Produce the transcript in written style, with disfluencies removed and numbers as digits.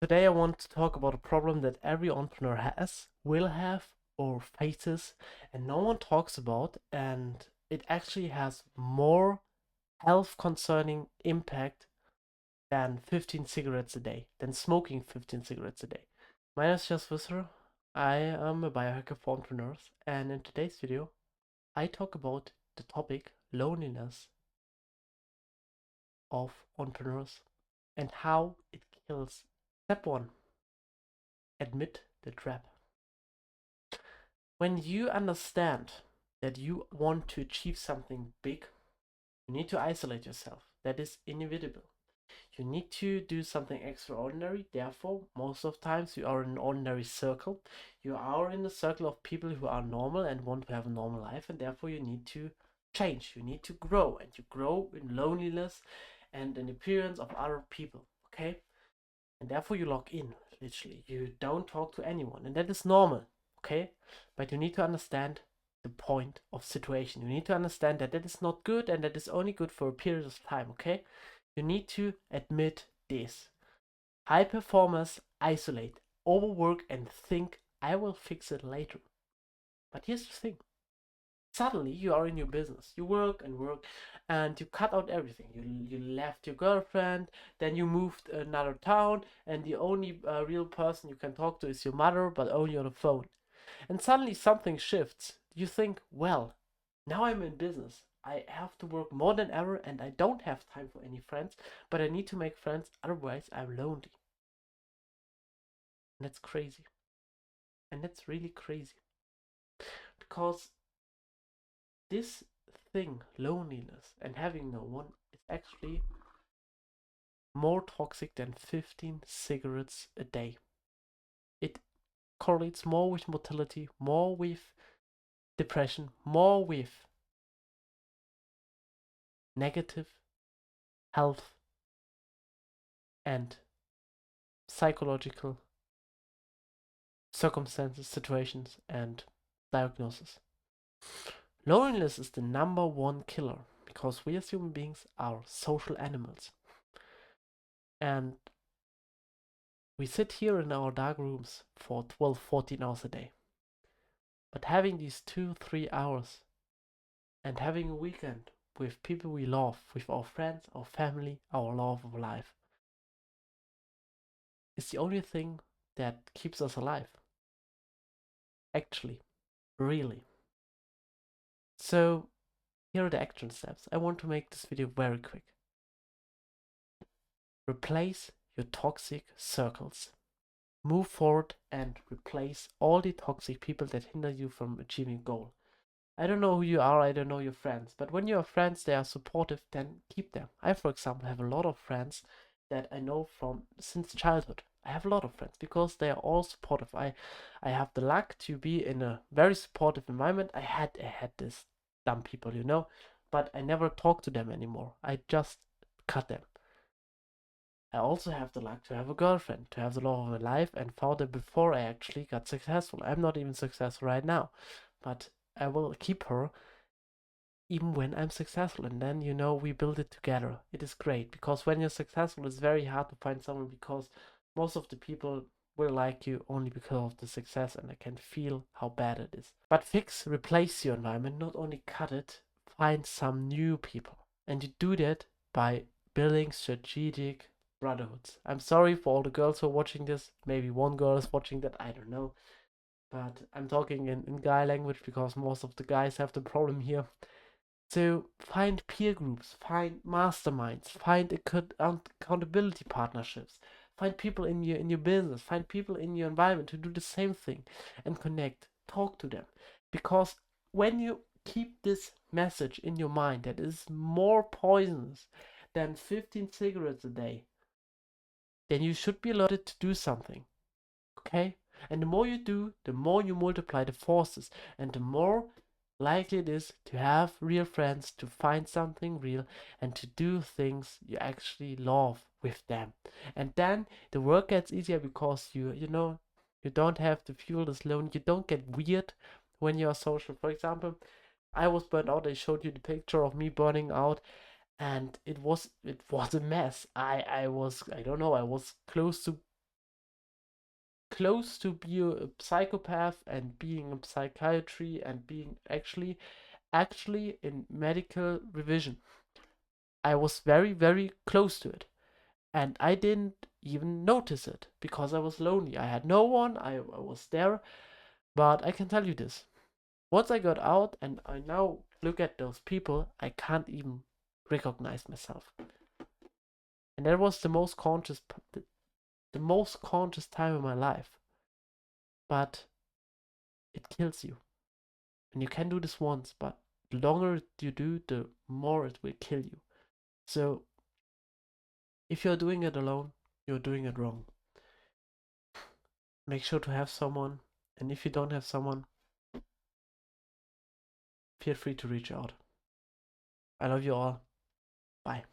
Today I want to talk about a problem that every entrepreneur has, will have, or faces, and no one talks about, and it actually has more health concerning impact than 15 cigarettes a day, than smoking 15 cigarettes a day. My name is Just Visser. I am a biohacker for entrepreneurs, and in today's video, I talk about the topic loneliness of entrepreneurs and how it kills. Step 1, admit the trap. When you understand that you want to achieve something big, you need to isolate yourself. That is inevitable. You need to do something extraordinary. Therefore, most of times you are in an ordinary circle. You are in a circle of people who are normal and want to have a normal life, and therefore you need to change. You need to grow, and you grow in loneliness and an appearance of other people. Okay? And therefore you log in, literally. You don't talk to anyone, and that is normal, okay? But you need to understand the point of situation. You need to understand that that is not good and that is only good for a period of time, okay? You need to admit this. High performers isolate, overwork, and think, I will fix it later. But here's the thing. Suddenly you are in your business. You work and work and you cut out everything. You left your girlfriend, then you moved to another town, and the only real person you can talk to is your mother, but only on the phone. And suddenly something shifts. You think, well, now I'm in business. I have to work more than ever and I don't have time for any friends, but I need to make friends, otherwise I'm lonely. And that's crazy. And that's really crazy. Because this thing, loneliness and having no one, is actually more toxic than 15 cigarettes a day. It correlates more with mortality, more with depression, more with negative health and psychological circumstances, situations, and diagnosis. Loneliness is the number one killer because we as human beings are social animals. And we sit here in our dark rooms for 12, 14 hours a day. But having these 2, 3 hours and having a weekend with people we love, with our friends, our family, our love of life, is the only thing that keeps us alive. Actually, really. So, here are the action steps. I want to make this video very quick. Replace your toxic circles. Move forward and replace all the toxic people that hinder you from achieving a goal. I don't know who you are, I don't know your friends, but when you have friends they are supportive, then keep them. I, for example, have a lot of friends that I know from since childhood. I have a lot of friends because they are all supportive. I have the luck to be in a very supportive environment. I had this dumb people, but I never talk to them anymore. I just cut them. I also have the luck to have a girlfriend, to have the love of my life, and found it before I actually got successful. I'm not even successful right now, but I will keep her even when I'm successful. And then, we build it together. It is great because when you're successful, it's very hard to find someone because most of the people will like you only because of the success, and I can feel how bad it is. But replace your environment, not only cut it, find some new people. And you do that by building strategic brotherhoods. I'm sorry for all the girls who are watching this. Maybe one girl is watching that, I don't know. But I'm talking in guy language because most of the guys have the problem here. So find peer groups, find masterminds, find accountability partnerships, find people in your business, find people in your environment to do the same thing and connect. Talk to them. Because when you keep this message in your mind that is more poisonous than 15 cigarettes a day, then you should be alerted to do something. Okay? And the more you do, the more you multiply the forces, and the more likely it is to have real friends, to find something real, and to do things you actually love with them. And then the work gets easier because you don't have to feel this alone. You don't get weird when you are social. For example, I was burned out. I showed you the picture of me burning out, and it was a mess. I was, I don't know, I was close to close to be a psychopath and being in psychiatry and being actually in medical revision. I was very, very close to it. And I didn't even notice it because I was lonely. I had no one, I was there. But I can tell you this. Once I got out and I now look at those people, I can't even recognize myself. And that was the most conscious time in my life. But it kills you. And you can do this once, but the longer you do, the more it will kill you. So if you're doing it alone, you're doing it wrong. Make sure to have someone, and if you don't have someone, feel free to reach out. I love you all. Bye.